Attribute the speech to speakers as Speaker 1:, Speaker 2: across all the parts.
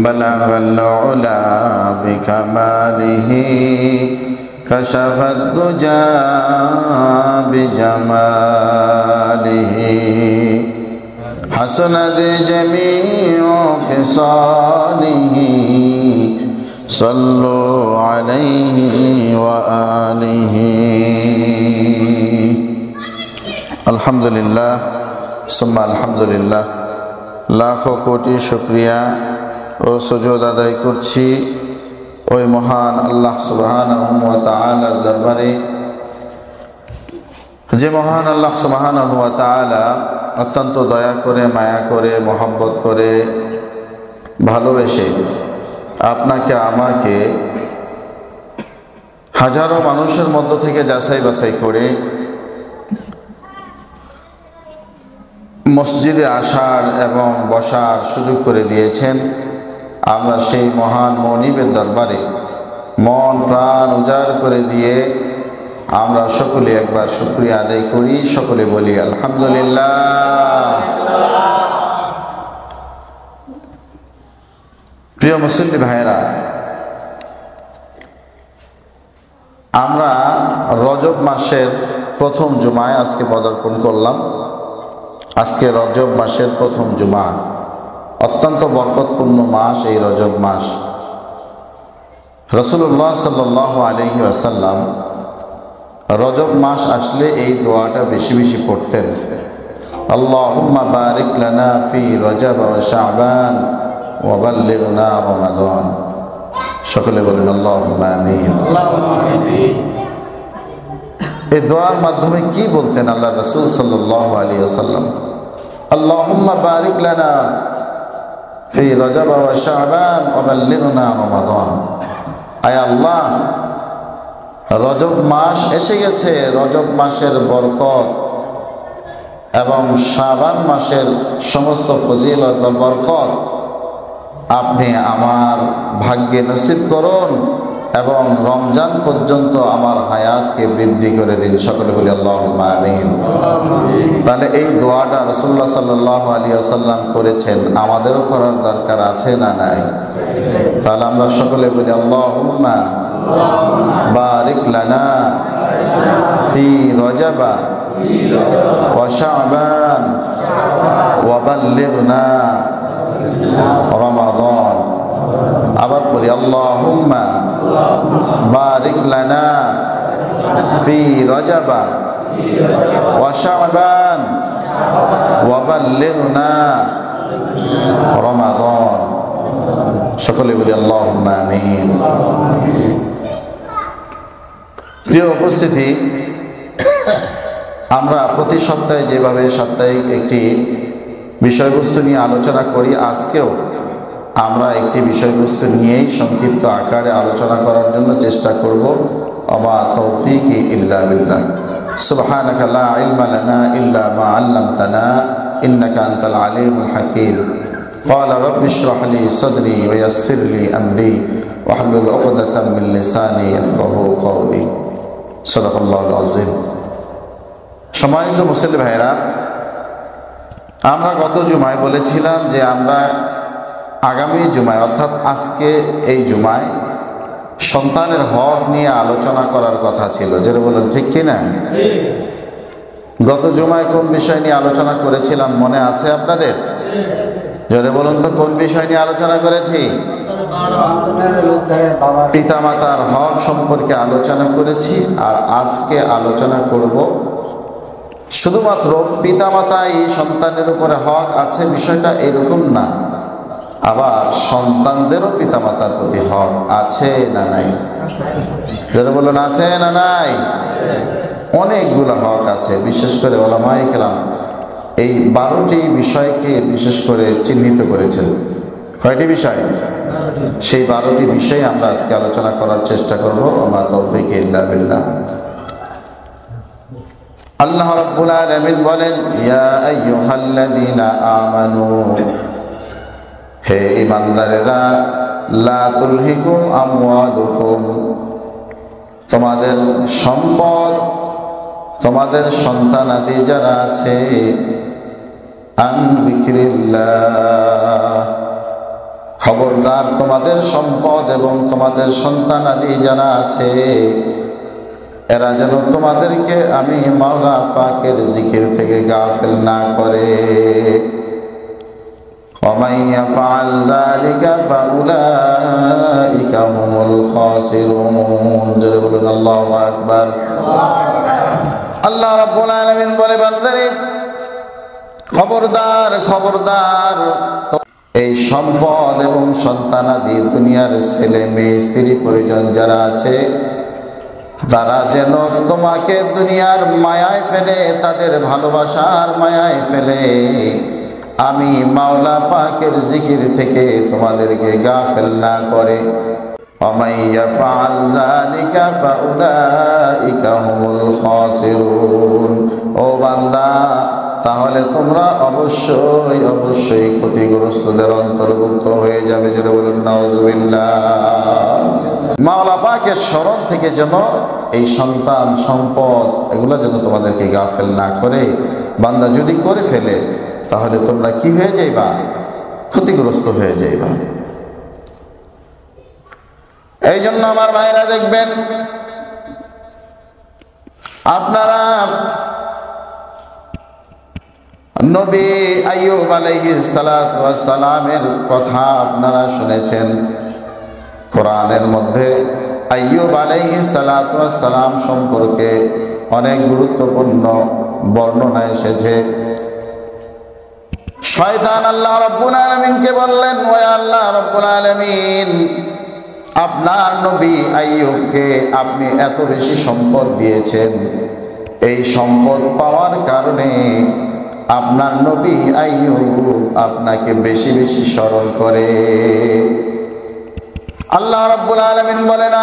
Speaker 1: بلغ العلا بكماله كشف الدجى بجماله حسنت جميع خصاله صلوا عليه وآله الحمد لله ثم الحمد لله লাখো কোটি শুকরিয়া ও সুজুদ আদায় করছি ওই মহান আল্লাহ সুবহানাহু ওয়া তাআলার দরবারে, যে মহান আল্লাহ সুবহানাহু ওয়া তাআলা অত্যন্ত দয়া করে, মায়া করে, মহব্বত করে, ভালোবেসে আপনাকে আমাকে হাজারো মানুষের মধ্য থেকে যাচাই বাছাই করে মসজিদে আসার এবং বসার সুযোগ করে দিয়েছেন। আমরা সেই মহান মনিবের দরবারে মন প্রাণ উজাড় করে দিয়ে আমরা সকলে একবার শুকরিয়া আদায় করি, সকলে বলি আলহামদুলিল্লাহ। প্রিয় মুসলিম ভাইয়েরা, আমরা রজব মাসের প্রথম জুমায় আজকে পদার্পণ করলাম। আজকে রজব মাসের প্রথম জুমা, অত্যন্ত বরকতপূর্ণ মাস এই রজব মাস। রাসূলুল্লাহ সাল্লাল্লাহু আলাইহি ওয়াসাল্লাম রজব মাস আসলে এই দোয়াটা বেশি বেশি পড়তেন, আল্লাহুম্মা বারিক লানা ফি রজব ওয়া শাবান ওয়া বাল্লিগনা রমাদান। সকলে বলেন আল্লাহুম্মা আমিন। এই দোয়ার মাধ্যমে কি বলতেন আল্লাহ রাসূল সাল্লাল্লাহু আলাইহি ওয়াসাল্লাম? আল্লাহুম্মা বারিক লানা ফি রজব ওয়া শাবান ওয়া বাল্লিগনা রমাদান। আয় আল্লাহ, রজব মাস এসে গেছে, রজব মাসের বরকত এবং শাবান মাসের সমস্ত ফজিলত বা বরকত আপনি আমার ভাগ্যে নসিব করুন এবং রমজান পর্যন্ত আমার হায়াতকে বৃদ্ধি করে দিন। সকলে বলি আল্লাহুম্মা আমিন। তাহলে এই দোয়াটা রাসূলুল্লাহ সাল্লাল্লাহু আলাইহি ওয়াসাল্লাম করেছেন, আমাদেরও করার দরকার আছে না নাই? তাহলে আমরা সকলে বলি আল্লাহুম্মা বারিক লানা ফি রজব ওয়া শাবান ওয়া বাল্লিগনা রমাদান। আবার পড়ি আল্লাহুম্মা বারিক লানা ফি রজব ওয়া শাবান ওয়া বাল্লিগনা রমাদান। সকলে বলি আল্লাহুম্মা আমিন। প্রিয় উপস্থিতি, আমরা প্রতি সপ্তাহে যেভাবে সাপ্তাহিক একটি বিষয়বস্তু নিয়ে আলোচনা করি, আজকেও আমরা একটি বিষয়বস্তু নিয়েই সংক্ষিপ্ত আকারে আলোচনা করার জন্য চেষ্টা করব। ওমা তৌফিকি ইল্লা বিল্লাহ। সুবহানাকা লা ইলমা লানা ইল্লা মা আল্লামতানা ইন্নাকা আনতাল আলিমুল হাকীম। ক্বালা রাব্বি ইশরাহ লি সাদরি ওয়া ইয়াসসির লি আমরি ওয়াহলুল উকদাতাম মিন লিসানি ইয়াফকাহু কওলি। সাদাকাল্লাহুল আযীম। সম্মানিত মুসলিম ভাইরা, আমরা গত জুমায় বলেছিলাম যে আমরা আগামী জুমায় অর্থাৎ আজকে এই জুমায় সন্তানের হক নিয়ে আলোচনা করার কথা ছিল। যেটা বলুন ঠিক কিনা? গত জুমায় কোন বিষয় নিয়ে আলোচনা করেছিলাম মনে আছে আপনাদের? জোরে বলুন তো, কোন বিষয় নিয়ে আলোচনা করেছি? পিতামাতার হক সম্পর্কে আলোচনা করেছি। আর আজকে আলোচনা করব শুধুমাত্র পিতামাতাই সন্তানের উপরে হক আছে বিষয়টা এরকম না, আবার সন্তানদেরও পিতামাতার প্রতি হক আছে না নাই? যারা বলুন আছে না নাই? অনেকগুলো হক আছে। বিশেষ করে উলামায়ে কেরাম এই 12টি বিষয়কে বিশেষ করে চিহ্নিত করেছেন। কয়টি বিষয়? সেই 12টি বিষয় আমরা আজকে আলোচনা করার চেষ্টা করব। ওমা তৌফিক ইল্লা বিল্লাহ। আল্লাহ রাব্বুল আলামিন বলেন, ইয়া আইয়ুহাল্লাযীনা আমানু, হে ঈমানদারেরা, লা তুলহিকুম আমওয়ালুকুম, তোমাদের সম্পদ তোমাদের সন্তানাদি যারা আছে, আন যিকরিল্লাহ, খবরদার তোমাদের সম্পদ এবং তোমাদের সন্তানাদি যারা আছে এরা যেন তোমাদেরকে আমি মাওলা পাকের জিকির থেকে গাফিল না করে। وَمَن يَفْعَلْ ذَلِكَ فَأُولَئِكَ هُمُ الْخَاسِرُونَ। জোরে বলুন আল্লাহু আকবার। আল্লাহ রাব্বুল আলামিন বলে, বান্দারে খবরদার খবরদার, এই সম্পদ এবং সন্তানাদি দুনিয়ার ছেলে মেয়ে স্ত্রী পরিজন যারা আছে তারা যেন তোমাকে দুনিয়ার মায়ায় ফেলে, তাদের ভালোবাসার মায়ায় ফেলে আমি মাওলা পাকের জিকির থেকে তোমাদেরকে গাফিল না করে। وَمَن يَفْعَلْ ذَلِكَ فَأُولَئِكَ هُمُ الْخَاسِرُونَ। ও বান্দা, তাহলে তোমরা অবশ্যই অবশ্যই ক্ষতিগ্রস্তদের অন্তর্ভুক্ত হয়ে যাবে। যেটা বলুন নাউজুবিল্লাহ। মাওলা পাকের স্মরণ থেকে যেন এই সন্তান সম্পদ এগুলো যেন তোমাদেরকে গাফিল না করে। বান্দা যদি করে ফেলে তাহলে তোমরা কি হয়ে যাইবা? ক্ষতিগ্রস্ত হয়ে যাইবা। এই জন্য আমার ভাইরা দেখবেন, আপনারা নবী আইয়ুব আলাইহিস সালাতু ওয়াস সালামের কথা আপনারা শুনেছেন। কোরআনের মধ্যে আইয়ুব আলাইহিস সালাতু ওয়াস সালাম সম্পর্কে অনেক গুরুত্বপূর্ণ বর্ণনা এসেছে। শয়তান আল্লাহ রাব্বুল আলামিনকে বললেন, ও আল্লাহ রাব্বুল আলামিন, আপনার নবী আইয়ুবকে আপনি এত বেশি সম্পদ দিয়েছেন, এই সম্পদ পাওয়ার কারণে আপনার নবী আইয়ুব আপনাকে বেশি বেশি স্মরণ করে। আল্লাহ রাব্বুল আলামিন বলেন,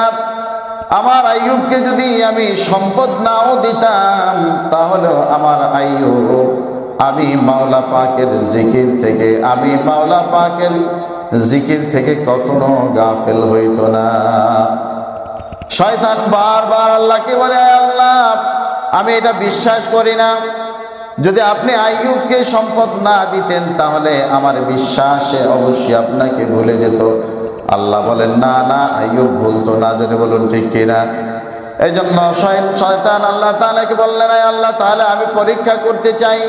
Speaker 1: আমার আইয়ুবকে যদি আমি সম্পদ নাও দিতাম তাহলেও আমার আইয়ুব আমি মাওলা পাকের জিকির থেকে জিকির থেকে কখনো গাফিল হইতো না। শয়তান বারবার আল্লাহকে বলে, আল্লাহ আমি এটা বিশ্বাস করি না, যদি আপনি আইয়ুবকে সম্পদ না দিতেন তাহলে আমার বিশ্বাসে অবশ্যই আপনাকে ভুলে যেত। আল্লাহ বলেন, না না, আইয়ুব ভুলতো না। যদি বলুন ঠিক কিনা? এই জন্য শয়তান আল্লাহ তাআলাকে বললেন, আল্লাহ তাআলা আমি পরীক্ষা করতে চাই।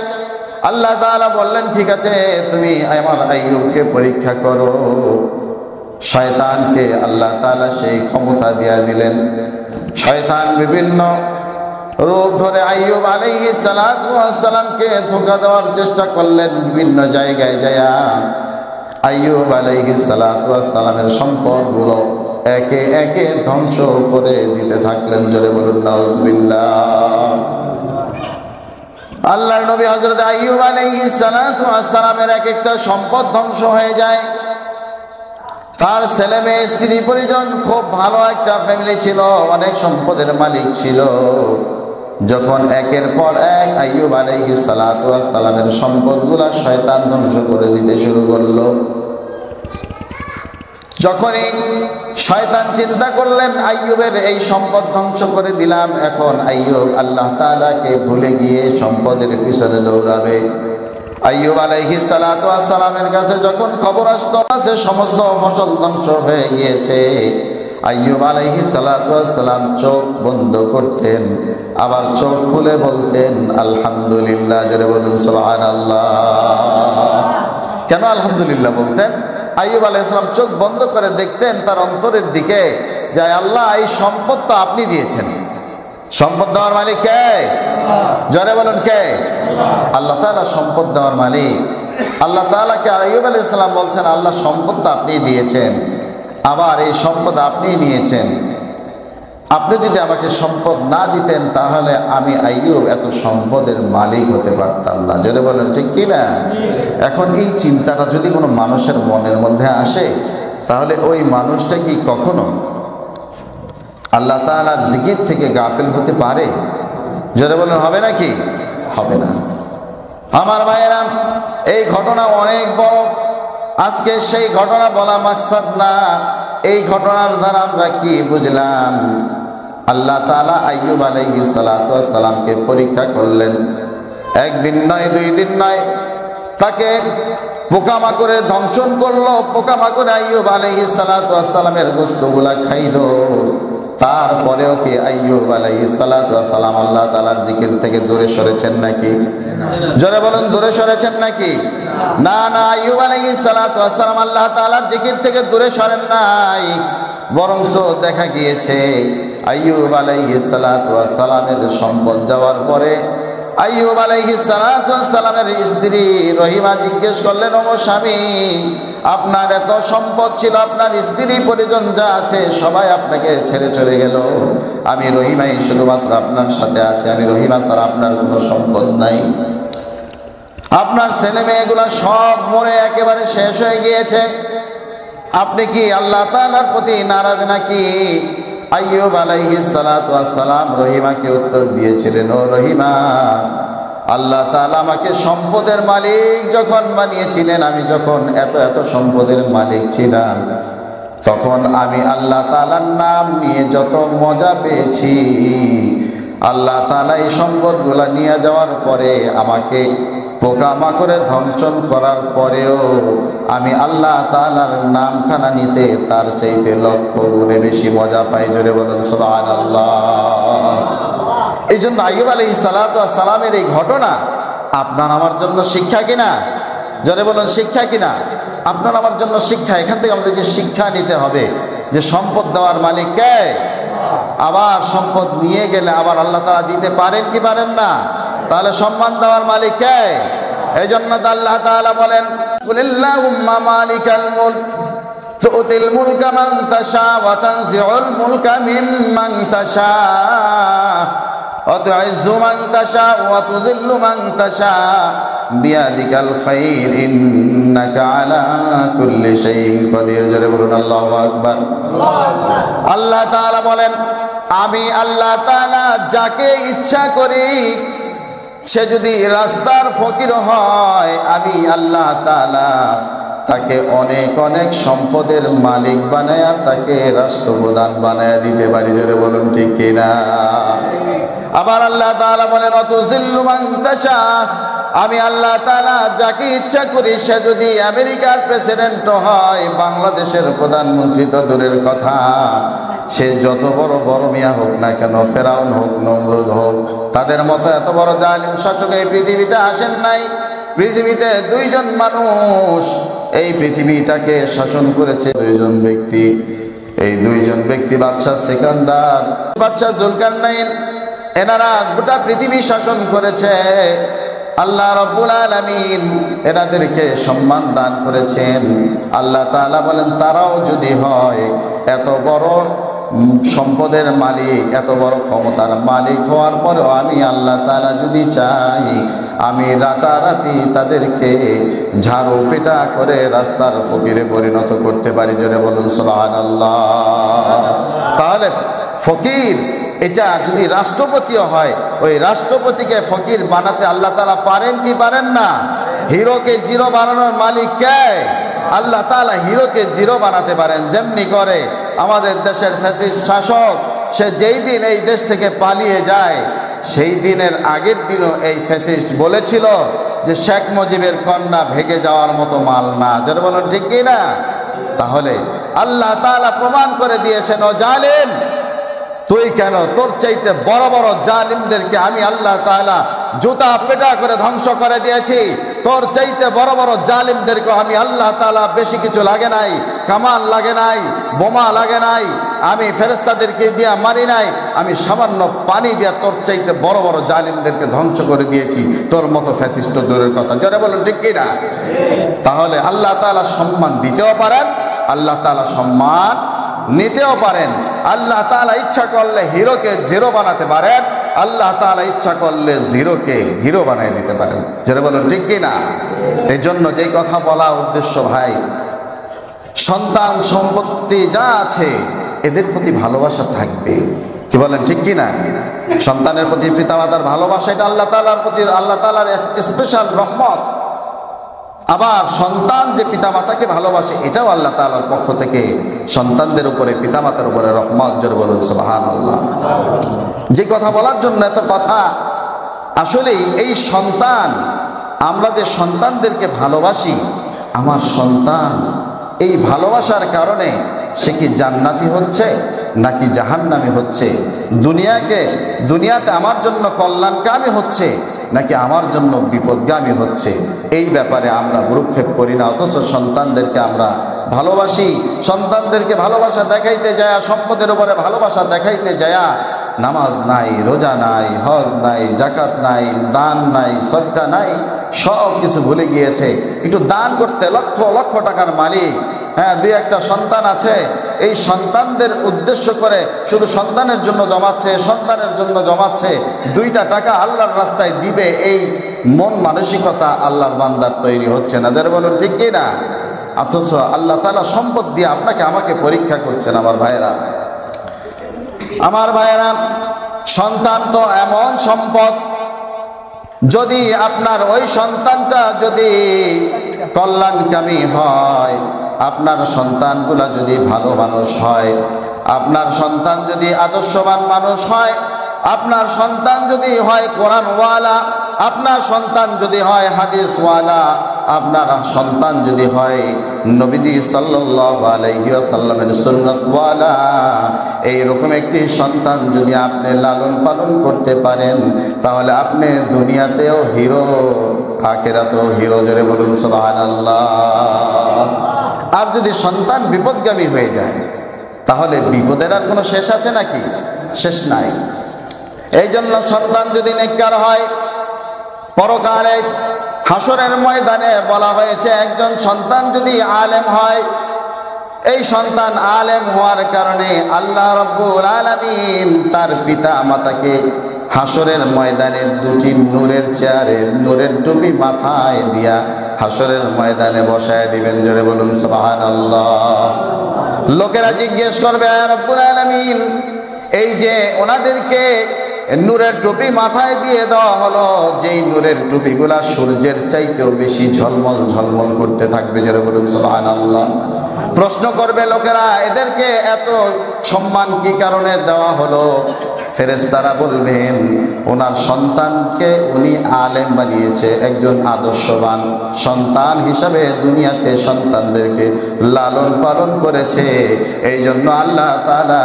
Speaker 1: আল্লাহ তাআলা বললেন, ঠিক আছে, তুমি আমার আইয়ুবকে পরীক্ষা করো। শয়তানকে আল্লাহ তাআলা সেই ক্ষমতা দিয়ে দিলেন। শয়তান বিভিন্ন রূপ ধরে আইয়ুব আলাইহিস সালাতু ওয়াস সালামকে ধোঁকা দেওয়ার চেষ্টা করলেন। বিভিন্ন জায়গায় যায় আইয়ুব আলাইহিস সালাতু ওয়াস সালামের সম্পদগুলো একে একে ধ্বংস করে দিতে থাকলেন। জোরে বলুন নাউজুবিল্লাহ। আল্লাহর নবী হযরত আইয়ুব আলাইহিস সালাতু ওয়াস সালামের এক একটা সম্পদ ধ্বংস হয়ে যায়। তার ছেলে মেয়ে স্ত্রী পরিজন, খুব ভালো একটা ফ্যামিলি ছিল, অনেক সম্পদের মালিক ছিল। যখন একের পর এক আইয়ুব আলাইহিস সালাতু ওয়াস সালামের সম্পদগুলা শয়তান ধ্বংস করে দিতে শুরু করলো, যখনই শয়তান চিন্তা করলেন আইয়ুবের এই সম্পদ ধ্বংস করে দিলাম, এখন আইয়ুব আল্লাহ তাআলাকে ভুলে গিয়ে সম্পদের পিছনে দৌড়াবে। আইয়ুব আলাইহিস সালাতু ওয়াস সালামের কাছে যখন খবর আসতো যে সমস্ত ফসল ধ্বংস হয়ে গিয়েছে, আইয়ুব আলাইহিস সালাতু ওয়াস সালাম চোখ বন্ধ করতেন, আবার চোখ খুলে বলতেন আলহামদুলিল্লাহ। যারা বলুন সুবহানাল্লাহ। কেন আলহামদুলিল্লাহ বলতেন? আইয়ুব আলাইহিস সালাম চোখ বন্ধ করে দেখতেন তার অন্তরের দিকে, যে আল্লাহ এই সম্পদ তো আপনি দিয়েছেন। সম্পদ দেওয়ার মালিক কে? জোরে বলুন কে? আল্লাহ তাআলা সম্পদ দেওয়ার মালিক। আল্লাহ তাআলাকে আইয়ুব আলাইহিস সালাম বলছেন, আল্লাহ সম্পদ তো আপনি দিয়েছেন, আবার এই সম্পদ আপনি নিয়েছেন। আপনি যদি আমাকে সম্পদ না দিতেন তাহলে আমি আইয়ুব এত সম্পদের মালিক হতে পারতাম না। জোরে বলেন ঠিক কি না? এখন এই চিন্তাটা যদি কোনো মানুষের মনের মধ্যে আসে তাহলে ওই মানুষটা কি কখনো আল্লাহ তাআলার জিকির থেকে গাফিল হতে পারে? জোরে বলেন হবে নাকি? হবে না। আমার ভাইয়েরা, এই ঘটনা অনেক বড়। আজকে সেই ঘটনা বলা মাকসাদ না। এই ঘটনার দ্বারা আমরা কি বুঝলাম? আল্লাহ তাআলা আইয়ুব আলাইহিস সালাতু ওয়াস সালামকে পরীক্ষা করলেন। একদিন নয়, 2 দিন নয়, তাকে পোকামাকড়ে ধ্বংসন করলো। পোকামাকড়ে আইয়ুব আলাইহিস সালাতু ওয়াস সালামের গোশতগুলা খাইলো। তারপরেও কি আইয়ুব আলাইহিস সালাতু ওয়াস সালাম আল্লাহ তাআলার জিকির থেকে দূরে সরেছেন নাকি? জোরে বলুন, দূরে সরেছেন নাকি? না না, আইয়ুব আলাইহিস সালাতু ওয়াস সালাম আল্লাহ তাআলার জিকির থেকে দূরে সরেন নাই। বরঞ্চ দেখা গিয়েছে আইয়ুব আলাইহিস সালাতু ওয়াস সালামের সম্পদ যাওয়ার পরে আইয়ুব আলাইহিস সালাতু ওয়াস সালামের স্ত্রী রহিমা জিজ্ঞেস করলেন, ওগো স্বামী, আপনার এত সম্পদ ছিল, আপনার স্ত্রী পরিজন যা আছে সবাই আপনাকে ছেড়ে চলে গেল, আমি রহিমাই শুধুমাত্র আপনার সাথে আছে, আমি রহিমা ছাড়া আপনার কোনো সম্পদ নাই, আপনার ছেলে মেয়েগুলো সব মরে একেবারে শেষ হয়ে গিয়েছে, আপনি কি আল্লাহ তাআলার প্রতি নারাজ নাকি? আইয়ুব আলাইহিস সালাতু ওয়াস সালাম রহিমাকে উত্তর দিয়েছিলেন, ও রহিমা, আল্লাহ তাআলা আমাকে সম্পদের মালিক যখন বানিয়েছিলেন, আমি যখন এত এত সম্পদের মালিক ছিলাম, তখন আমি আল্লাহ তাআলার নাম নিয়ে যত মজা পেয়েছি, আল্লাহ তাআলা এই সম্পদগুলা নিয়ে যাওয়ার পরে আমাকে পোকামাকড়ে ধ্বংসন করার পরেও আমি আল্লাহ তাআলার নামখানা নিতে তার চাইতে লক্ষ গুণে বেশি মজা পাই। জোরে বলুন সুবহানাল্লাহ। এই জন্য আইয়ুব আলাইহিস সালাতু ওয়াস সালামের এই ঘটনা আপনার আমার জন্য শিক্ষা কিনা? জোরে বলুন, শিক্ষা কিনা? আপনার আমার জন্য শিক্ষা। এখান থেকে আমাদেরকে শিক্ষা নিতে হবে যে সম্পদ দেওয়ার মালিক কে? আবার সম্পদ নিয়ে গেলে আবার আল্লাহ তাআলা দিতে পারেন কি পারেন না? তাহলে সম্মান দেওয়ার মালিক কে? এই জন্য তো আল্লাহ তাআলা বলেন, কুলিল্লাহুম্মা মালিকাল মুলক তুতিল মুলকা মান তাশা ওয়া তানজিউল মুলকা মিম্মান তাশা ওয়া তুইজ্জু মান তাশা ওয়া তুযিল্লু মান তাশা বিয়াদিকাল খায়র ইন্নাকা আলা কুল্লি শাইইন কাদির। জোরে বলুন আল্লাহু আকবার। আল্লাহ তাআলা বলেন, আমি আল্লাহ তাআলা যাকে ইচ্ছা করি, সে যদি রাস্তার ফকির হয়, আমি আল্লাহ তাআলা তাকে অনেক অনেক সম্পদের মালিক বানায়া তাকে রাষ্ট্রপ্রধান বানায়া দিতে পারি। জোরে বলুন ঠিক কিনা? আবার আল্লাহ তাআলা বলেন, অতুযিল্লু মান তাশা, আমি আল্লাহ তাআলা যাকে ইচ্ছা করি, সে যদি আমেরিকার প্রেসিডেন্ট হয়, বাংলাদেশের প্রধানমন্ত্রী তো দূরের কথা, সে যত বড় বড় মিয়া হোক না কেন, ফেরাউন হোক, নমরুদ হোক, তাদের মতো এত বড় জালিম শাসক এই পৃথিবীতে আসেন নাই। পৃথিবীতে 2 জন মানুষ এই পৃথিবীটাকে শাসন করেছে, 2 জন ব্যক্তি। এই 2 জন ব্যক্তি বাদশা সিকান্দার, বাদশা জুলকারনাইন, এনারা গোটা পৃথিবী শাসন করেছে। আল্লাহ রাব্বুল আলামিন এনাদেরকে সম্মান দান করেছেন। আল্লাহ তাআলা বলেন, তারাও যদি হয় এত বড় সম্পদের মালিক, এত বড় ক্ষমতার মালিক হওয়ার পরেও আমি আল্লাহ তাআলা যদি চাই, আমি রাতারাতি তাদেরকে ঝাড়ু পেটা করে রাস্তার ফকিরে পরিণত করতে পারি। জোরে বলুন সুবহানাল্লাহ। তাহলে ফকির এটা যদি রাষ্ট্রপতিও হয়, ওই রাষ্ট্রপতিকে ফকির বানাতে আল্লাহ তাআলা পারেন কি পারেন না? হিরোকে জিরো বানানোর মালিক কে? আল্লাহ তাআলা হিরোকে জিরো বানাতে পারেন। যেমনি করে আমাদের দেশের ফ্যাসিস্ট শাসক, সে যেই দিন এই দেশ থেকে পালিয়ে যায়, সেই দিনের আগের দিনও এই ফ্যাসিস্ট বলেছিল যে শেখ মুজিবের কন্যা ভেগে যাওয়ার মতো মাল না। যারা বলেন ঠিক কি না? তাহলে আল্লাহ তাআলা প্রমাণ করে দিয়েছেন, ও জালিম, তুই কেন? তোর চাইতে বড় বড় জালিমদেরকে আমি আল্লাহ তাআলা জুতা পেটা করে ধ্বংস করে দিয়েছি। তোর চাইতে বড় বড় জালিমদেরকে আমি আল্লাহ তাআলা বেশি কিছু লাগে নাই, কামান লাগে নাই, বোমা লাগে নাই, আমি ফেরেশতাদেরকে দিয়া মারি নাই, আমি সামান্য পানি দিয়া তোর চাইতে বড় বড় জালিমদেরকে ধ্বংস করে দিয়েছি। তোর মতো ফ্যাসিস্ট দূরের কথা। যারা বলেন ঠিক কি না? তাহলে আল্লাহ তাআলা সম্মান দিতেও পারেন, আল্লাহ তাআলা সম্মান নিতেও পারেন। আল্লাহ তাআলা ইচ্ছা করলে হিরোকে জিরো বানাতে পারেন, আল্লাহ তাআলা ইচ্ছা করলে জিরোকে হিরো বানিয়ে দিতে পারেন। যারা বলেন ঠিক কি না? এই জন্য যেই কথা বলা উদ্দেশ্য, ভাই, সন্তান সম্পত্তি যা আছে এদের প্রতি ভালোবাসা থাকবে। কি বলেন ঠিক কি না? সন্তানের প্রতি পিতামাতার ভালোবাসা, এটা আল্লাহ তাআলার প্রতি, আল্লাহ তাআলার স্পেশাল রহমত। আবার সন্তান যে পিতামাতাকে ভালোবাসে, এটাও আল্লাহ তাআলার পক্ষ থেকে সন্তানদের উপরে, পিতামাতার উপরে রহমত। জোরে বলুন সুবহানাল্লাহ। যে কথা বলার জন্য এত কথা, আসলে এই সন্তান, আমরা যে সন্তানদেরকে ভালোবাসি, আমার সন্তান এই ভালোবাসার কারণে সে কি জান্নাতি হচ্ছে নাকি জাহান্নামী হচ্ছে, দুনিয়াতে আমার জন্য কল্যাণকামী হচ্ছে নাকি আমার জন্য বিপদগামী হচ্ছে, এই ব্যাপারে আমরা ভ্রুক্ষেপ করি না। অথচ সন্তানদেরকে আমরা ভালোবাসি। সন্তানদেরকে ভালোবাসা দেখাইতে যায়, সম্পদের উপরে ভালোবাসা দেখাইতে যায়, নামাজ নাই, রোজা নাই, হজ নাই, জাকাত নাই, দান নাই, সদকা নাই, সব কিছু ভুলে গিয়েছে। একটু দান করতে লক্ষ লক্ষ টাকার মালিক, হ্যাঁ, দুই একটা সন্তান আছে, এই সন্তানদের উদ্দেশ্য করে শুধু সন্তানের জন্য জমাচ্ছে, 2টা টাকা আল্লাহর রাস্তায় দিবে, এই মন মানসিকতা আল্লাহর বান্দার তৈরি হচ্ছে না। যারা বলুন ঠিক কি না? অথচ আল্লাহ তাআলা সম্পদ দিয়ে আপনাকে আমাকে পরীক্ষা করছেন। আমার ভাইয়েরা, সন্তান তো এমন সম্পদ, যদি আপনার ওই সন্তানটা যদি কল্যাণকামী হয়, আপনার সন্তানগুলা যদি ভালো মানুষ হয়, আপনার সন্তান যদি আদর্শবান মানুষ হয়, আপনার সন্তান যদি হয় কোরআনওয়ালা, আপনার সন্তান যদি হয় হাদিসওয়ালা, আপনার সন্তান যদি হয় নবীজি সাল্লাল্লাহু আলাইহি ওয়াসাল্লামের সুন্নাতওয়ালা, এইরকম একটি সন্তান যদি আপনি লালন পালন করতে পারেন, তাহলে আপনি দুনিয়াতেও হিরো, আখিরাতেও হিরো। জোরে বলুন সুবহানাল্লাহ। আর যদি সন্তান বিপদগামী হয়ে যায়, তাহলে বিপদের আর কোনো শেষ আছে নাকি? শেষ নাই। এই জন্য সন্তান যদি নেককার হয়, পরকালে হাসরের ময়দানে বলা হয়েছে, একজন সন্তান যদি আলেম হয়, এই সন্তান আলেম হওয়ার কারণে আল্লাহ রাব্বুল আলামিন তার পিতা মাতাকে হাসরের ময়দানে 2টি নূরের চেয়ারে নূরের টুপি মাথায় দিয়া হাসরের ময়দানে বসায় দিবেন। জোরে বলুন সুবহানাল্লাহ। লোকেরা জিজ্ঞেস করবে, রব্বুল আলামিন, এই যে ওনাদেরকে নূরের টুপি মাথায় দিয়ে দেওয়া হলো, যেই নূরের টুপিগুলা সূর্যের চাইতেও বেশি ঝলমল ঝলমল করতে থাকবে, জোরে বলুন সুবহানাল্লাহ। প্রশ্ন করবে লোকেরা, এদেরকে এত সম্মান কি কারণে দেওয়া হলো? ফেরেশতারা বলবেন, ওনার সন্তানকে উনি আলেম বানিয়েছে, একজন আদর্শবান সন্তান হিসাবে দুনিয়াতে সন্তানদেরকে লালন পালন করেছে, এই জন্য আল্লাহ তাআলা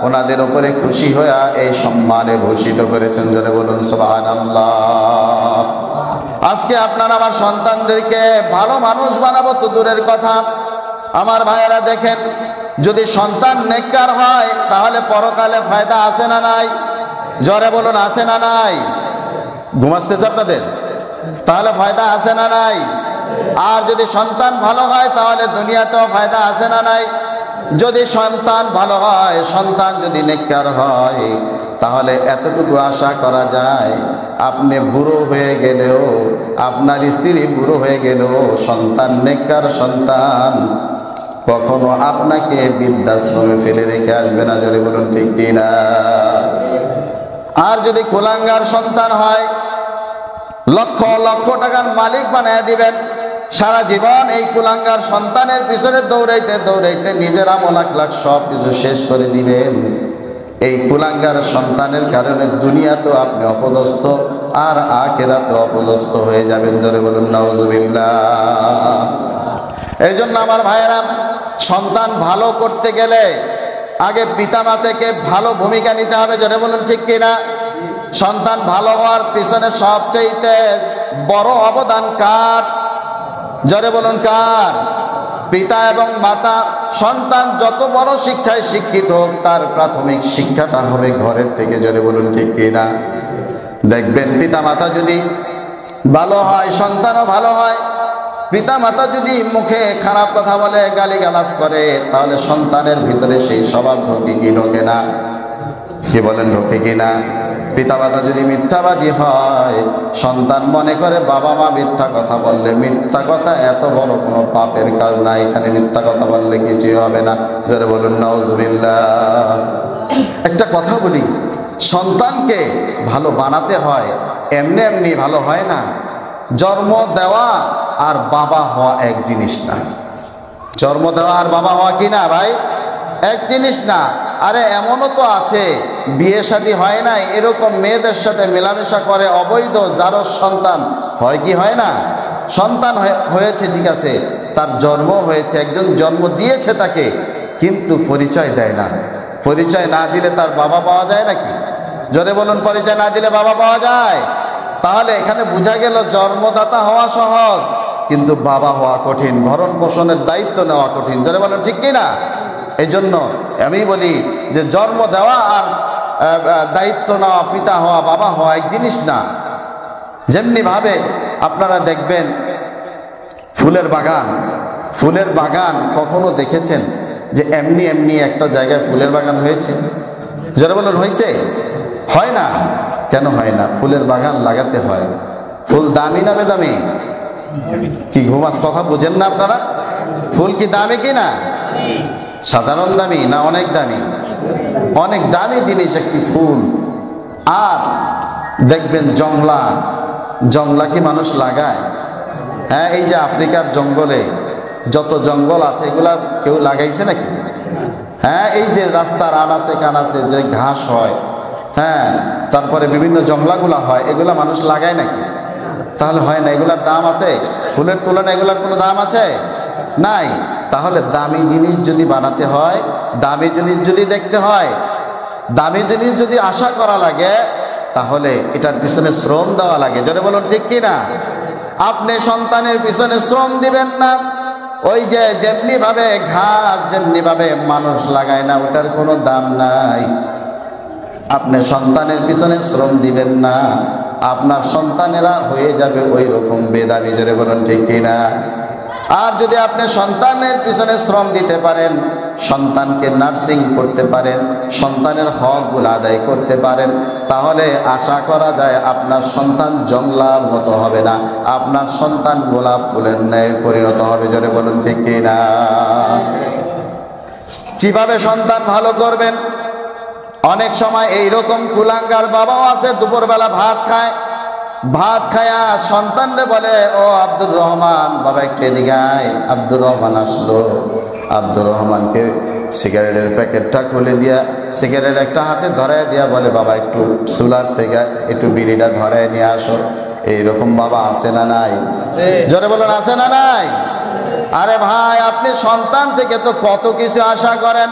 Speaker 1: ওনাদের উপরে খুশি হয়ে এই সম্মানে ভূষিত করেছেন। জোরে বলুন সুবহানাল্লাহ। আজকে আপনারা আমার সন্তানদেরকে ভালো মানুষ বানাবো তো দূরের কথা, আমার ভাইয়েরা দেখেন, যদি সন্তান নেককার হয়, তাহলে পরকালে ফায়দা আছে না নাই? জোরে বলুন, আছে না নাই? ঘুমাসতেছে আপনাদের? তাহলে ফায়দা আছে না নাই? আর যদি সন্তান ভালো হয়, তাহলে দুনিয়াতেও ফায়দা আছে না নাই? যদি সন্তান ভালো হয়, সন্তান যদি নেককার হয়, তাহলে এতটুকু আশা করা যায়, আপনি বুড়ো হয়ে গেলেও, আপনার স্ত্রী বুড়ো হয়ে গেলেও, সন্তান নেককার সন্তান কখনো আপনাকে বৃদ্ধাশ্রমে ফেলে রেখে আসবে না। জোরে বলুন ঠিক কিনা? আর যদি কুলাঙ্গার সন্তান হয়, লক্ষ লক্ষ টাকার মালিক বানায় দিবেন, সারা জীবন এই কুলাঙ্গার সন্তানের পিছনে দৌড়াইতে দৌড়াইতে নিজের আমল আখলাক সব কিছু শেষ করে দিবেন। এই কুলাঙ্গার সন্তানের কারণে দুনিয়াতেও আপনি অপদস্থ, আর আখিরাতেও অপদস্থ হয়ে যাবেন। জোরে বলুন নাউজুবিল্লাহ। এই জন্য আমার ভাইয়েরা, সন্তান ভালো করতে গেলে আগে পিতামাতাকে ভালো ভূমিকা নিতে হবে। জোরে বলুন ঠিক কিনা? সন্তান ভালো হওয়ার পিছনে সবচেয়ে বড় অবদান কার? জোরে বলুন কার? পিতা এবং মাতা। সন্তান যত বড় শিক্ষায় শিক্ষিত হোক, তার প্রাথমিক শিক্ষাটা হবে ঘরের থেকে। জোরে বলুন ঠিক কিনা? দেখবেন, পিতা মাতা যদি ভালো হয়, সন্তানও ভালো হয়। পিতা মাতা যদি মুখে খারাপ কথা বলে, গালিগালাজ করে, তাহলে সন্তানের ভিতরে সেই স্বভাব ঢোকে কি ঢোকে না? কি বলেন, ঢোকে কিনা? পিতা মাতা যদি মিথ্যাবাদী হয়, সন্তান মনে করে বাবা মা মিথ্যা কথা বললে, মিথ্যা কথা এত বড় কোনো পাপের কাজ না, এখানে মিথ্যা কথা বললে কিছুই হবে না। জোরে বলুন নাউজুবিল্লাহ। একটা কথা বলি, সন্তানকে ভালো বানাতে হয়, এমনি এমনি ভালো হয় না। জন্ম দেওয়া আর বাবা হওয়া এক জিনিস না। জন্ম দেওয়া আর বাবা হওয়া কি না ভাই? এক জিনিস না। আরে এমনও তো আছে বিয়ে শাদী হয় নাই, এরকম মেয়েদের সাথে মেলামেশা করে অবৈধ, যারও সন্তান হয় কি হয় না? সন্তান হয়েছে, ঠিক আছে, তার জন্ম হয়েছে, একজন জন্ম দিয়েছে তাকে, কিন্তু পরিচয় দেয় না। পরিচয় না দিলে তার বাবা পাওয়া যায় নাকি? জোরে বলুন, পরিচয় না দিলে বাবা পাওয়া যায়? তাহলে এখানে বোঝা গেল জন্মদাতা হওয়া সহজ, কিন্তু বাবা হওয়া কঠিন, ভরণ পোষণের দায়িত্ব নেওয়া কঠিন। জোরে বলুন ঠিক কি না? এই জন্য আমি বলি যে জন্ম দেওয়া আর দায়িত্ব নেওয়া, পিতা হওয়া, বাবা হওয়া এক জিনিস না। যেমনিভাবে আপনারা দেখবেন ফুলের বাগান, ফুলের বাগান কখনো দেখেছেন যে এমনি এমনি একটা জায়গায় ফুলের বাগান হয়েছে? যারা বলুন হয়েছে? হয় না। কেন হয় না? ফুলের বাগান লাগাতে হয়। ফুল দামি না বেদামি? কি ঘুমাস কথা বুঝেন না আপনারা? ফুল কি দামি কি না? সাধারণ দামি না অনেক দামি? অনেক দামি জিনিস একটি ফুল। আর দেখবেন জংলা, জংলা কি মানুষ লাগায়? হ্যাঁ, এই যে আফ্রিকার জঙ্গলে যত জঙ্গল আছে এগুলা কেউ লাগাইছে নাকি? হ্যাঁ, এই যে রাস্তার আনাচে কানাচে যে ঘাস হয়, হ্যাঁ, তারপরে বিভিন্ন জংলাগুলা হয়, এগুলা মানুষ লাগায় নাকি? তাহলে হয় না। এগুলার দাম আছে? ফুলের তুলনায় এগুলার কোনো দাম আছে? নাই। তাহলে দামি জিনিস যদি বানাতে হয়, দামি জিনিস যদি দেখতে হয়, দামি জিনিস যদি আশা করা লাগে, তাহলে এটার পিছনে শ্রম দেওয়া লাগে। যদি বলুন ঠিক কি না? আপনি সন্তানের পিছনে শ্রম দিবেন না। ওই যে যেমনি ভাবে ঘাস যেমনি ভাবে মানুষ লাগায় না, ওটার কোনো দাম নাই। আপনি সন্তানের পিছনে শ্রম দিবেন না, আপনার সন্তানেরা হয়ে যাবে ওই রকম বেদামি। জোরে বলুন ঠিক কিনা? আর যদি আপনি সন্তানের পিছনে শ্রম দিতে পারেন, সন্তানকে নার্সিং করতে পারেন, সন্তানের হকগুলো আদায় করতে পারেন, তাহলে আশা করা যায় আপনার সন্তান জংলার মতো হবে না, আপনার সন্তান গোলাপ ফুলের ন্যায় পরিণত হবে। জোরে বলুন ঠিক কিনা? কিভাবে সন্তান ভালো করবেন? অনেক সময় এইরকম কুলাঙ্গার বাবাও আছে, দুপুরবেলা ভাত খায়, ভাত খায়া সন্তানরে বলে, ও আব্দুর রহমান, বাবা একটু এদিকে আয়। আব্দুর রহমান আসলো, আব্দুর রহমানকে সিগারেটের প্যাকেটটা খুলে দিয়া সিগারেট একটা হাতে ধরায় দিয়া বলে, বাবা একটু চুলার থেকে একটু বিড়িটা ধরায় নিয়ে আসো। এইরকম বাবা আছে না নাই? জোরে বলুন আছে না নাই? আরে ভাই, আপনি সন্তান থেকে তো কত কিছু আশা করেন।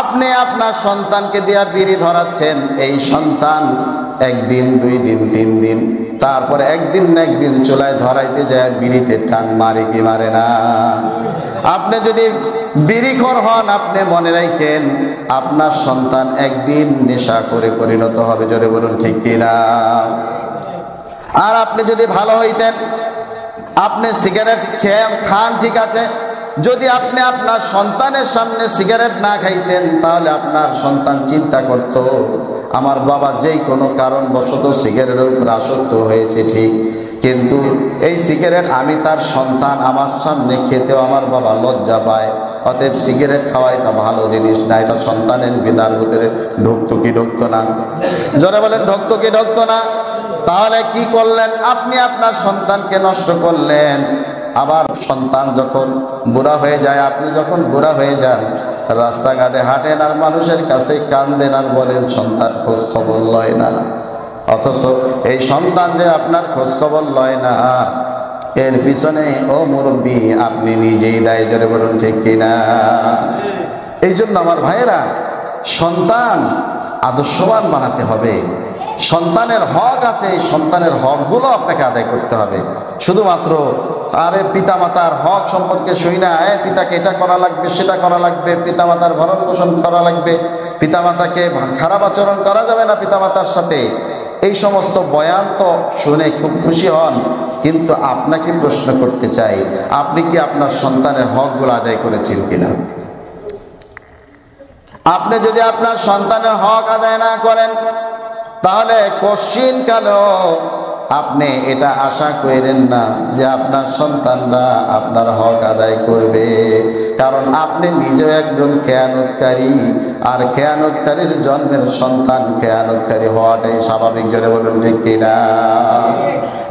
Speaker 1: আপনি আপনার সন্তানকে দিয়া বিড়ি ধরাচ্ছেন, এই সন্তান একদিন, 2 দিন, 3 দিন, তারপরে একদিন না একদিন চুলায় ধরাইতে যায় বিড়িতে টান মারে কি মারে না? আপনি যদি বিড়িখোর হন, আপনি মনে রাখেন আপনার সন্তান একদিন নেশা করে পরিণত হবে। জোরে বলুন ঠিক কিনা? আর আপনি যদি ভালো হইতেন, আপনি সিগারেট খান ঠিক আছে, যদি আপনি আপনার সন্তানের সামনে সিগারেট না খাইতেন, তাহলে আপনার সন্তান চিন্তা করত, আমার বাবা যেই কোনো কারণবশত সিগারেটের উপর আসক্ত হয়েছে ঠিক, কিন্তু এই সিগারেট আমি তার সন্তান, আমার সামনে খেতেও আমার বাবা লজ্জা পায়, অতএব সিগারেট খাওয়া এটা ভালো জিনিস না, এটা সন্তানের বিদার ভিতরে ঢুকতো কি ঢুকতো না? জোরে বলেন ঢুকতো কি ঢুকতো না? তাহলে কি করলেন আপনি? আপনার সন্তানকে নষ্ট করলেন। আবার সন্তান যখন বুড়া হয়ে যায়, আপনি যখন বুড়া হয়ে যান, রাস্তাঘাটে হাঁটেন আর মানুষের কাছে কান্দেন আর বলেন সন্তান খোঁজ খবর লয় না। অথচ এই সন্তান যে আপনার খোঁজ খবর লয় না, এর পিছনে ও মুরব্বী আপনি নিজেই দায়ী। জোরে বলুন ঠিক কিনা? এই জন্য আমার ভাইয়েরা, সন্তান আদর্শবান বানাতে হবে। সন্তানের হক আছে, এই সন্তানের হকগুলো আপনাকে আদায় করতে হবে। শুধুমাত্র আরে পিতামাতার হক সম্পর্কে শুই না, পিতাকে এটা করা লাগবে, সেটা করা লাগবে, পিতামাতার ভরণ পোষণ করা লাগবে, পিতামাতাকে খারাপ আচরণ করা যাবে না পিতামাতার সাথে, এই সমস্ত বয়ান তো শুনে খুব খুশি হন, কিন্তু আপনাকে প্রশ্ন করতে চাই, আপনি কি আপনার সন্তানের হকগুলো আদায় করেছেন কিনা? আপনি যদি আপনার সন্তানের হক আদায় না করেন, তাহলে কশ্চিন কালেও আপনি এটা আশা করেন না যে আপনার সন্তানরা আপনার হক আদায় করবে, কারণ আপনি নিজেও একজন খেয়ানতকারী, আর খেয়ানতকারীর জন্মের সন্তান খেয়ানতকারী হওয়াটাই স্বাভাবিক। জোরে বলুন ঠিক কিনা?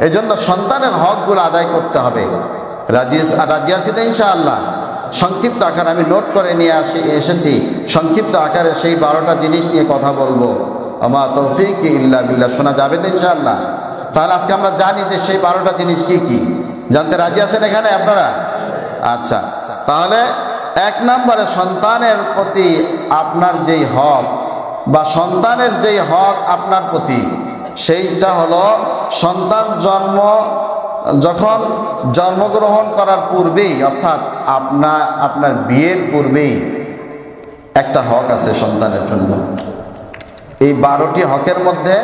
Speaker 1: এই জন্য সন্তানের হকগুলো আদায় করতে হবে। রাজি আছি তো ইনশাআল্লাহ? সংক্ষিপ্ত আকারে আমি নোট করে নিয়ে এসেছি, সংক্ষিপ্ত আকারে সেই 12টা জিনিস নিয়ে কথা বলবো। আমা তৌফিক ইল্লা বিল্লাহ। শোনা যাবে তো ইনশাআল্লাহ? তাহলে আজকে আমরা জানি যে সেই 12টা জিনিস কি কি। জানতে রাজি আছেন এখানে আপনারা? আচ্ছা, তাহলে 1 নম্বরে সন্তানের প্রতি আপনার যেই হক বা সন্তানের যেই হক আপনার প্রতি, সেইটা হলো সন্তান যখন জন্মগ্রহণ করার পূর্বেই, অর্থাৎ আপনার বিয়ের পূর্বেই একটা হক আছে সন্তানের জন্য। এই 12টি হকের মধ্যে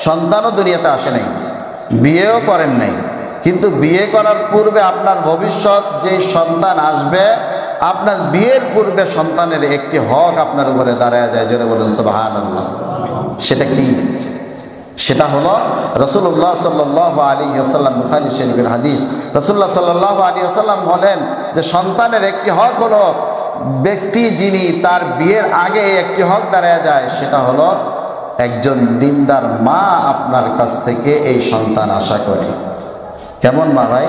Speaker 1: সন্তানও দুনিয়াতে আসে নাই, বিয়েও করেন নাই, কিন্তু বিয়ে করার পূর্বে আপনার ভবিষ্যৎ যে সন্তান আসবে, আপনার বিয়ের পূর্বে সন্তানের একটি হক আপনার উপরে দাঁড়ায় যায়। জোরে বলুন সুবহানাল্লাহ। সেটা কি? সেটা হলো রাসূলুল্লাহ সাল্লাল্লাহু আলাইহি ওয়াসাল্লাম, বুখারী শরীফের হাদিস। রাসূলুল্লাহ সাল্লাল্লাহু আলাইহি ওয়াসাল্লাম বলেন যে সন্তানের একটি হক হলো, ব্যক্তি যিনি তার বিয়ের আগে একটি হক দাঁড়ায় যায়, সেটা হলো একজন দিনদার মা আপনার কাছ থেকে এই সন্তান আশা করে। কেমন মা ভাই?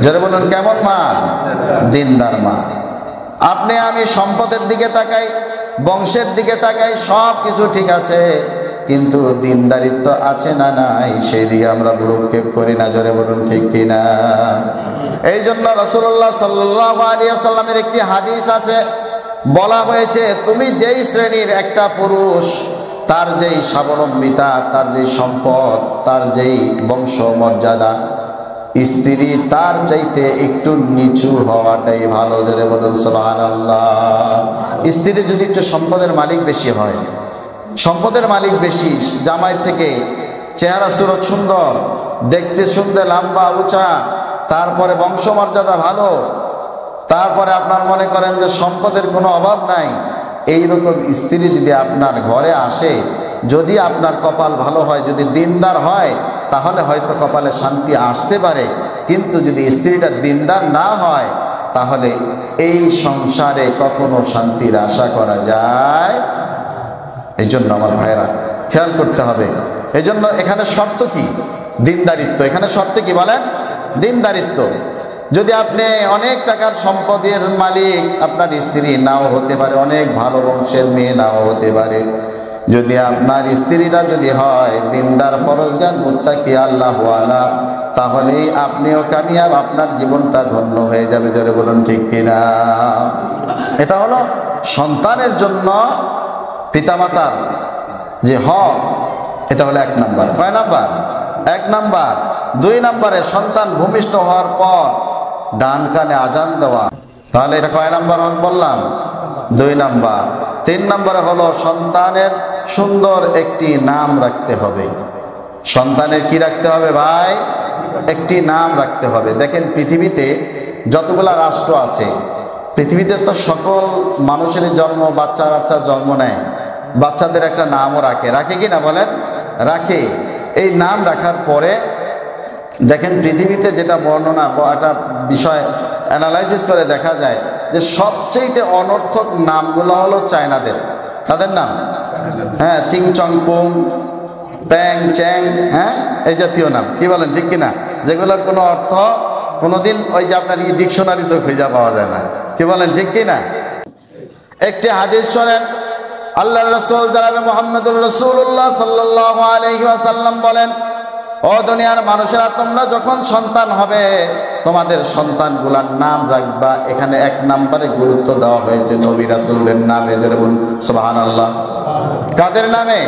Speaker 1: যারা বলুন কেমন মা? দিনদার মা। আপনি আমি সম্পদের দিকে তাকাই, বংশের দিকে তাকাই, সব কিছু ঠিক আছে, কিন্তু দিনদারিত্ব আছে না নাই সেই দিকে আমরা ভ্রুক্ষেপ করি না। জোরে বলুন ঠিক কিনা? এই জন্য রাসূলুল্লাহ সাল্লাল্লাহু আলাইহি ওয়াসাল্লামের একটি হাদিস আছে, বলা হয়েছে তুমি যেই শ্রেণীর একটা পুরুষ, তার যেই স্বাবলম্বিতা, তার যেই সম্পদ, তার যেই বংশ মর্যাদা, স্ত্রী তার চাইতে একটু নিচু হওয়াটাই ভালো। জোরে বলুন সুবহানাল্লাহ। স্ত্রী যদি একটু সম্পদের মালিক বেশি হয়, সম্পদের মালিক বেশি, জামাই থেকে চেহারা সুরত সুন্দর, দেখতে সুন্দর, লম্বা উঁচা, তারপরে বংশমর্যাদা ভালো, তারপরে আপনার মনে করেন যে সম্পদের কোনো অভাব নাই, এইরকম স্ত্রী যদি আপনার ঘরে আসে, যদি আপনার কপাল ভালো হয়, যদি দিনদার হয়, তাহলে হয়তো কপালে শান্তি আসতে পারে। কিন্তু যদি স্ত্রীটা দিনদার না হয়, তাহলে এই সংসারে কখনো শান্তির আশা করা যায়। এই জন্য আমার ভাইয়েরা খেয়াল করতে হবে। এই জন্য এখানে শর্ত কি? দিনদারিত্ব। এখানে শর্ত কি বলেন? দিনদারিত্ব। যদি আপনি অনেক টাকার সম্পদের মালিক, আপনার স্ত্রী নাও হতে পারে, অনেক ভালো বংশের মেয়ে নাও হতে পারে, যদি আপনার স্ত্রীরা যদি হয় দিনদার, ফরজগান, মুত্তাকি, আল্লাহওয়ালা, তাহলেই আপনিও কামিয়াব, আপনার জীবনটা ধন্য হয়ে যাবে। জোরে বলুন ঠিক কিনা? এটা হলো সন্তানের জন্য পিতামাতার যে হক, এটা হলো 1 নাম্বার। কয় নাম্বার? 1 নাম্বার। 2 নাম্বারে সন্তান ভূমিষ্ঠ হওয়ার পর ডান কানে আজান দেওয়া, তাহলে এটা কয় নাম্বার হক বললাম? 2 নাম্বার। 3 নাম্বারে হলো সন্তানের সুন্দর একটি নাম রাখতে হবে। সন্তানের কি রাখতে হবে ভাই? একটি নাম রাখতে হবে। দেখেন পৃথিবীতে যতগুলা রাষ্ট্র আছে, পৃথিবীতে তো সকল মানুষের জন্ম, বাচ্চা জন্ম নেয়, বাচ্চাদের একটা নামও রাখে কি না বলেন? রাখে। এই নাম রাখার পরে দেখেন পৃথিবীতে যেটা বর্ণনা বা একটা বিষয় অ্যানালাইসিস করে দেখা যায় যে সবচেয়ে অনর্থক নামগুলো হলো চায়নাদের। তাদের নাম, হ্যাঁ, চিং চং পুং, প্যাং চ্যাং, হ্যাঁ, এই জাতীয় নাম। কি বলেন ঠিক কিনা? যেগুলোর কোনো অর্থ কোনোদিন ওই যে আপনার ডিকশনারিতে খুঁজে পাওয়া যায় না। কি বলেন ঠিক কিনা? একটি হাদিস শোনেন, আল্লাহর রাসূল জনাবে মুহাম্মদুর রাসূলুল্লাহ সাল্লাল্লাহু আলাইহি ওয়াসাল্লাম বলেন, ও দুনিয়ার মানুষেরা, তোমরা যখন সন্তান হবে, তোমাদের সন্তানগুলার নাম রাখবা। এখানে 1 নম্বরে গুরুত্ব দেওয়া হয়েছে নবী রাসূলদের নামে। বলুন সুবহানাল্লাহ। কাদের নামে?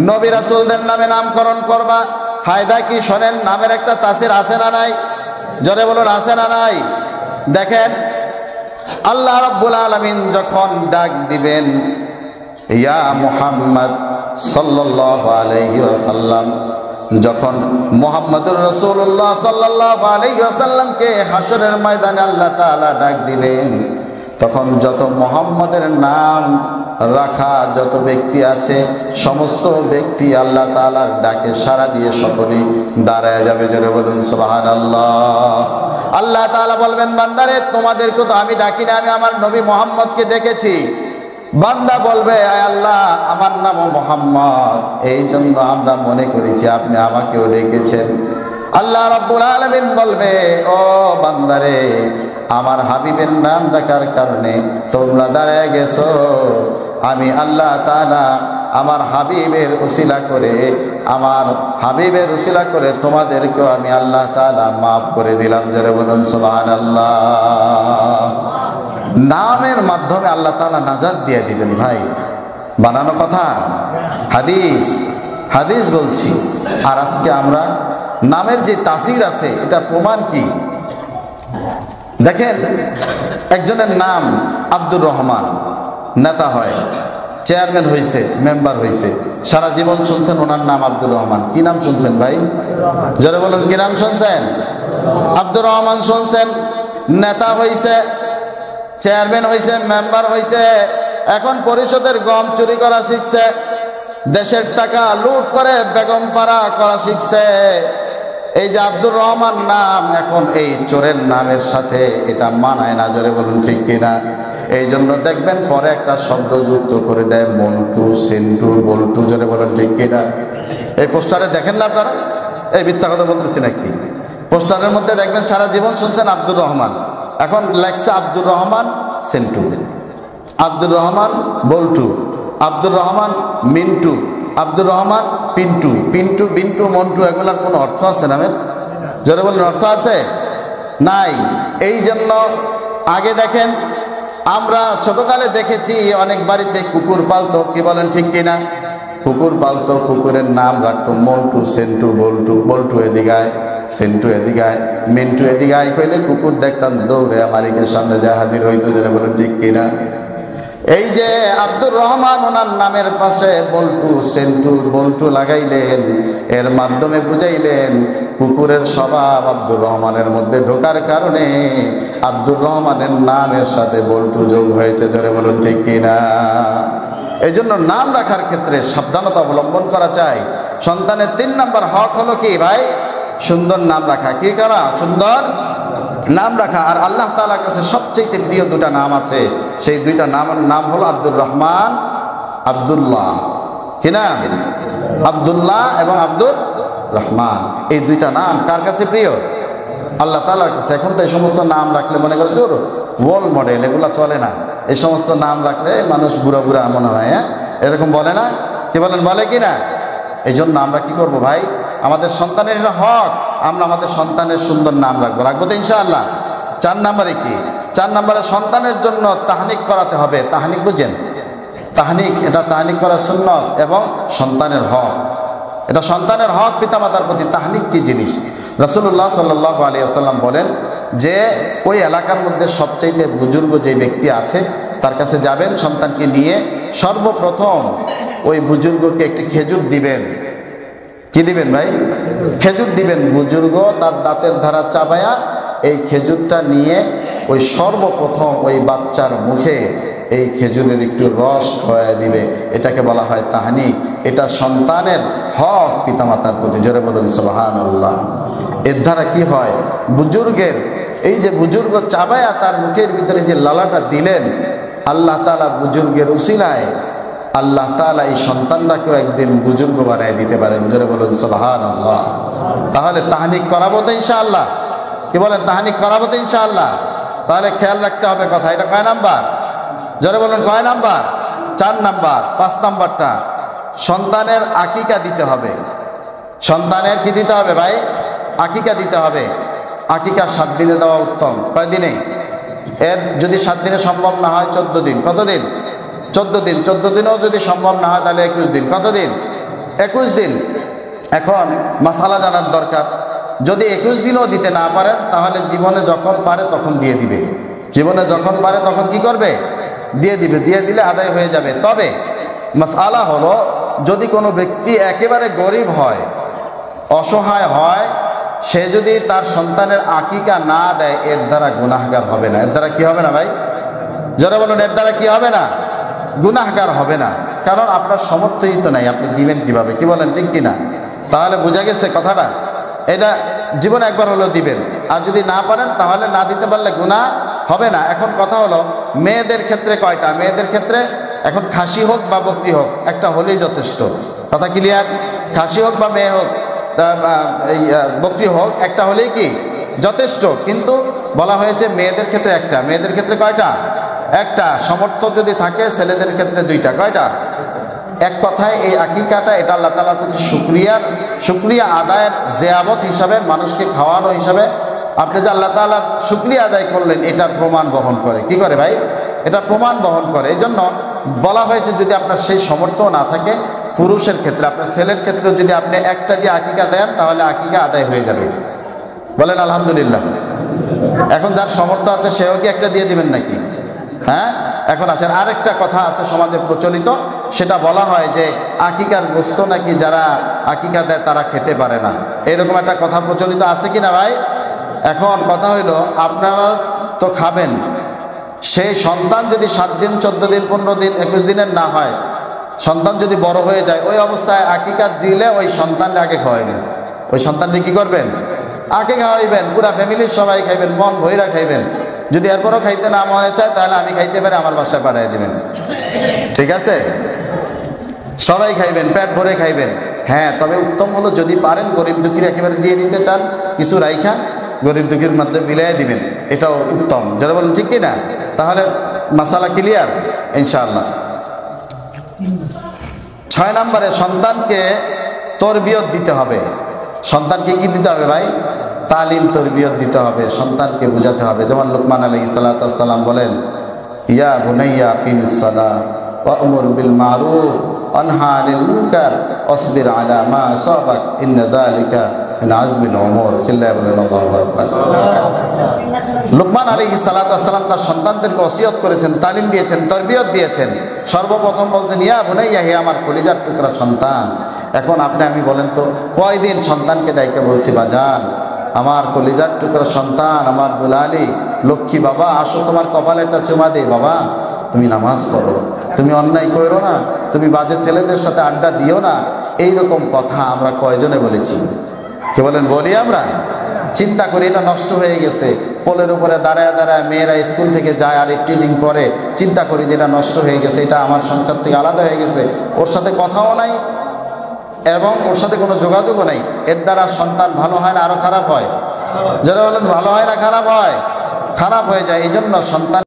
Speaker 1: নবী রাসূলদের নামে নামকরণ করবা। ফায়দা কি শোনেন, নামের একটা তাসির আছে না নাই? জোরে বলুন আছে না নাই? দেখেন আল্লাহ রাব্বুল আলামিন যখন ডাক দিবেন ইয়া মুহাম্মদ সাল্লাল্লাহু আলাইহি ওয়াসাল্লাম, যখন মুহাম্মদুর রাসূলুল্লাহ সাল্লাল্লাহু আলাইহি ওয়াসাল্লামকে হাসরের ময়দানে আল্লাহ তাআলা ডাক দিবেন, তখন যত মুহাম্মাদের নাম রাখা যত ব্যক্তি আছে সমস্ত ব্যক্তি আল্লাহ তাআলার ডাকে সাড়া দিয়ে সকলেই দাঁড়ায় যাবে। জোরে বলুন সুবহানাল্লাহ। আল্লাহ তাআলা বলবেন, বান্দারে তোমাদেরকে তো আমি ডাকি না, আমি আমার নবী মুহাম্মদকে ডেকেছি। বান্দা বলবে, আয় আল্লাহ, আমার নামও মুহাম্মদ, এই জন্য আমরা মনে করেছি আপনি আমাকেও ডেকেছেন। আল্লাহ রাব্বুল আলামিন বলবে, ও বান্দারে, আমার হাবিবের নাম রাখার কারণে তোমরা দাঁড়ায় গেছো। আমি আল্লাহ তাআলা আমার হাবিবের উসিলা করে তোমাদেরকেও আমি আল্লাহ তাআলা মাফ করে দিলাম। জোরে বলুন সুবহানাল্লাহ। নামের মাধ্যমে আল্লাহ তাআলা নাজাত দিয়ে দিবেন। ভাই বানানো কথা, হাদিস বলছি। আর আজকে আমরা নামের যে তাসির আছে এটা প্রমাণ কি দেখেন। একজনের নাম আব্দুর রহমান, নেতা হয়, চেয়ারম্যান হয়েছে, মেম্বার হয়েছে, সারা জীবন শুনছেন ওনার নাম আব্দুর রহমান। কি নাম শুনছেন ভাই? জোরে বলুন, কি নাম শুনছেন? আব্দুর রহমান শুনছেন। নেতা হয়েছে, চেয়ারম্যান হয়েছে, মেম্বার হয়েছে, এখন পরিষদের গম চুরি করা শিখছে, দেশের টাকা লুট করে বেগম পাড়া করা শিখছে। এই যে আব্দুর রহমান নাম, এখন এই চোরের নামের সাথে এটা মানায় না। জোরে বলুন ঠিক কিনা? এই জন্য দেখবেন পরে একটা শব্দ যুক্ত করে দেয়, মন্টু, সেন্টু, বল্টু। জোরে বলুন ঠিক কিনা? এই পোস্টারে দেখেন না আপনারা? এই মিথ্যা কথা বলতেছি নাকি? পোস্টারের মধ্যে দেখবেন সারা জীবন শুনছেন আব্দুর রহমান, এখন লেখছে আব্দুর রহমান সেন্টু, আব্দুর রহমান বল্টু, আব্দুর রহমান মিন্টু, আব্দুর রহমান পিন্টু। পিন্টু, বিন্টু, মন্টু এগুলার কোনো অর্থ আছে নামের? জোরে বলুন, অর্থ আছে? নাই। এই জন্য আগে দেখেন, আমরা ছোটকালে দেখেছি অনেক বাড়িতে কুকুর পালতো। কি বলেন ঠিক কিনা? কুকুর পালতো, কুকুরের নাম রাখতো মন্টু, সেন্টু, বল্টু। বল্টু এদিকায়, সেন্টু এদিকায়, মিন্টু এদিকায় কইলে কুকুর দেখতাম দৌড়ে মালিকের সামনে যায় হাজির হইতো। জোরে বলুন ঠিক কিনা? এই যে আব্দুর রহমান, ওনার নামের পাশে বল্টু, সেন্টু, বল্টু লাগাইলেন, এর মাধ্যমে বুঝাইলেন কুকুরের স্বভাব আব্দুর রহমানের মধ্যে ঢোকার কারণে আব্দুর রহমানের নামের সাথে বল্টু যোগ হয়েছে। ধরে বলুন ঠিক কিনা? এই জন্য নাম রাখার ক্ষেত্রে সাবধানতা অবলম্বন করা চাই। সন্তানের 3 নম্বর হক হলো কি ভাই? সুন্দর নাম রাখা। কি করা? সুন্দর নাম রাখা। আর আল্লাহ তাআলার কাছে সবচেয়ে প্রিয় 2টা নাম আছে, সেই 2টা নাম হলো আব্দুর রহমান, আব্দুল্লাহ। কি নাম? আব্দুল্লাহ এবং আব্দুর রহমান। এই 2টা নাম কার কাছে প্রিয়? আল্লাহ তাআলার কাছে। এখন তো এই সমস্ত নাম রাখলে মনে করে জোর ওয়ার্ল্ড মডেল, এগুলো চলে না। এই সমস্ত নাম রাখলে মানুষ বুড়া বুড়া মনে হয়, হ্যাঁ, এরকম বলে না? কি বলেন, বলে কি না? এই জন্য আমরা কি করব ভাই? আমাদের সন্তানের এটা হক, আমরা আমাদের সন্তানের সুন্দর নাম রাখবো তো ইনশাআল্লাহ। 4 নম্বরে কি? 4 নম্বরে সন্তানের জন্য তাহনিক করাতে হবে। তাহনিক বুঝেন? তাহনিক, এটা তাহনিক করা সুন্নাত এবং সন্তানের হক। এটা সন্তানের হক পিতামাতার প্রতি। তাহনিক কি জিনিস? রাসূলুল্লাহ সাল্লাল্লাহু আলাইহি ওয়াসাল্লাম বলেন যে ওই এলাকার মধ্যে সবচাইতে বুজুর্গ যে ব্যক্তি আছে তার কাছে যাবেন সন্তানকে নিয়ে, সর্বপ্রথম ওই বুজুর্গকে একটি খেজুর দিবেন। কি দিবেন ভাই? খেজুর দিবেন। বুজুর্গ তার দাঁতের ধারা চাবায়া এই খেজুরটা নিয়ে ওই সর্বপ্রথম ওই বাচ্চার মুখে এই খেজুরের একটু রস খাওয়ায় দিবে। এটাকে বলা হয় তাহনিক। এটা সন্তানের হক পিতামাতার প্রতি। জোরে বলুন সুবহানাল্লাহ। এর দ্বারা কি হয়? বুজুর্গের এই যে বুজুর্গ চাবায়া তার মুখের ভিতরে যে লালাটা দিলেন, আল্লাহ তাআলা বুজুর্গের উসিলায় আল্লাহ তাআলা এই সন্তানটাকেও একদিন বুজুর্গ বানায় দিতে পারেন। জোরে বলুন সুবহানাল্লাহ। তাহলে তাহনিক করাবো তো ইনশাআল্লাহ? কি বলেন, তাহনিক করাবো তো ইনশাআল্লাহ? তাহলে খেয়াল রাখতে হবে কথা। এটা কয় নাম্বার? জোরে বলুন, কয় নাম্বার? 4 নাম্বার। 5 নাম্বারটা সন্তানের আকিকা দিতে হবে। সন্তানের কি দিতে হবে ভাই? আকিকা দিতে হবে। আকিকা 7 দিনে দেওয়া উত্তম। কয় দিনে? এর যদি 7 দিনে সম্ভব না হয় 14 দিন। কত দিন? 14 দিন। 14 দিনেও যদি সম্ভব না হয় তাহলে 21 দিন। কত দিন? 21 দিন। এখন মাসালা জানার দরকার। যদি 21 দিনও দিতে না পারেন তাহলে জীবনে যখন পারে তখন দিয়ে দিবে। জীবনে যখন পারে তখন কি করবে? দিয়ে দিবে। দিয়ে দিলে আদায় হয়ে যাবে। তবে মাসালা হলো, যদি কোনো ব্যক্তি একেবারে গরিব হয়, অসহায় হয়, সে যদি তার সন্তানের আকিকা না দেয় এর দ্বারা গুনাহগার হবে না। এর দ্বারা কি হবে না ভাই? যারা বলুন এর দ্বারা কি হবে না? গুনাহগার হবে না, কারণ আপনার সামর্থ্যই তো নাই, আপনি দিবেন কিভাবে? কি বলেন, ঠিক কিনা? তাহলে বোঝা গেছে কথাটা। এটা জীবনে একবার হলেও দিবেন, আর যদি না পারেন তাহলে না দিতে পারলে গুনাহ হবে না। এখন কথা হলো মেয়েদের ক্ষেত্রে কয়টা? মেয়েদের ক্ষেত্রে এখন খাসি হোক বা বকরি হোক, একটা হলেই যথেষ্ট। কথা ক্লিয়ার? খাসি হোক বা মেয়ে হোক, বকরি হোক, একটা হলেই কি যথেষ্ট। কিন্তু বলা হয়েছে মেয়েদের ক্ষেত্রে একটা। মেয়েদের ক্ষেত্রে কয়টা? একটা। সামর্থ্য যদি থাকে ছেলেদের ক্ষেত্রে দুইটা। কয়টা? এক কথায় এই আকিকাটা এটা আল্লাহ তাআলার প্রতি শুকরিয়া আদায়ের জিয়াবত হিসাবে, মানুষকে খাওয়ানো হিসাবে আপনি যে আল্লাহ তাআলার শুকরিয়া আদায় করলেন, এটার প্রমাণ বহন করে। কি করে ভাই? এটা প্রমাণ বহন করে। এই জন্য বলা হয়েছে যদি আপনার সেই সামর্থ্য না থাকে, পুরুষের ক্ষেত্রে, আপনার ছেলের ক্ষেত্রে যদি আপনি একটা দিয়ে আকিকা দেন তাহলে আকিকা আদায় হয়ে যাবে। বলেন আলহামদুলিল্লাহ। এখন যার সামর্থ্য আছে সেও কি একটা দিয়ে দিবেন নাকি? হ্যাঁ। এখন আসেন, আরেকটা কথা আছে সমাজে প্রচলিত, সেটা বলা হয় যে আকিকার গোস্ত নাকি যারা আকিকা দেয় তারা খেতে পারে না, এরকম একটা কথা প্রচলিত আছে কি না ভাই? এখন কথা হইল আপনারা তো খাবেন, সেই সন্তান যদি 7 দিন 14 দিন 15 দিন 21 দিনের না হয়, সন্তান যদি বড় হয়ে যায়, ওই অবস্থায় আকিকা দিলে ওই সন্তানকে আগে খাওয়াইবেন। ওই সন্তানকে কি করবেন? আগে খাওয়াইবেন, পুরা ফ্যামিলির সবাই খাইবেন, মন ভইরা খাইবেন। যদি এরপরও খাইতে না মনে চায় তাহলে আমি খাইতে পারি, আমার বাসায় পাঠিয়ে দিবেন। ঠিক আছে? সবাই খাইবেন, পেট ভরে খাইবেন। হ্যাঁ, তবে উত্তম হলো যদি পারেন গরিব দুঃখীর একেবারে দিয়ে দিতে চান, কিছু রাইখা গরিব দুঃখীর মধ্যে মিলাই দিবেন, এটাও উত্তম। যারা বলেন ঠিক কিনা? তাহলে মাসালা ক্লিয়ার ইনশাআল্লাহ। 6 নম্বরে সন্তানকে তরবিয়ত দিতে হবে। সন্তানকে কি দিতে হবে ভাই? তালিম, তরবিয়ত দিতে হবে, সন্তানকে বোঝাতে হবে। যেমন লুকমান আলাইহিস সালাতু ওয়াস সালাম বলেন, ইয়া বুনাইয়া আকিমিস সালাহ ওয়া'মুর বিল মারুফ ওয়ানহা আনিল মুনকার ওয়াসবির আলা মা আসাবাক ইন্না যালিকা মিন আজমিল উমুর। চিল্লায়ে বলেন আল্লাহু আকবার। লুকমান আলাইহিস সালাতু ওয়াস সালাম তার সন্তানদেরকে ওসিয়ত করেছেন, তালিম দিয়েছেন, তরবিয়ত দিয়েছেন। সর্বপ্রথম বলছেন, ইয়া বুনাইয়া, হে আমার কলিজার টুকরা সন্তান। এখন আমি বলেন তো কয়দিন সন্তানকে ডাইকে বলছি, বাজান আমার কলিজার টুকরা সন্তান, আমার দুলালি লক্ষ্মী, বাবা আসো তোমার কপালে একটা চুমা দে, বাবা তুমি নামাজ পড়ো, তুমি অন্যায় করো না, তুমি বাজে ছেলেদের সাথে আড্ডা দিও না। এইরকম কথা আমরা কয়জনে বলেছি? কে বলেন বলি আমরা? চিন্তা করি এটা নষ্ট হয়ে গেছে। পোলের উপরে দাঁড়ায় দাঁড়ায় মেয়েরা স্কুল থেকে যায় আর টিচিং করে, চিন্তা করি যে এটা নষ্ট হয়ে গেছে, এটা আমার সংসার থেকে আলাদা হয়ে গেছে, ওর সাথে কথাও নাই এবং ওর সাথে কোনো যোগাযোগও নাই। এর দ্বারা সন্তান ভালো হয় না আরো খারাপ হয়? যারা বলেন ভালো হয় না খারাপ হয়? খারাপ হয়ে যায়। এই জন্য সন্তান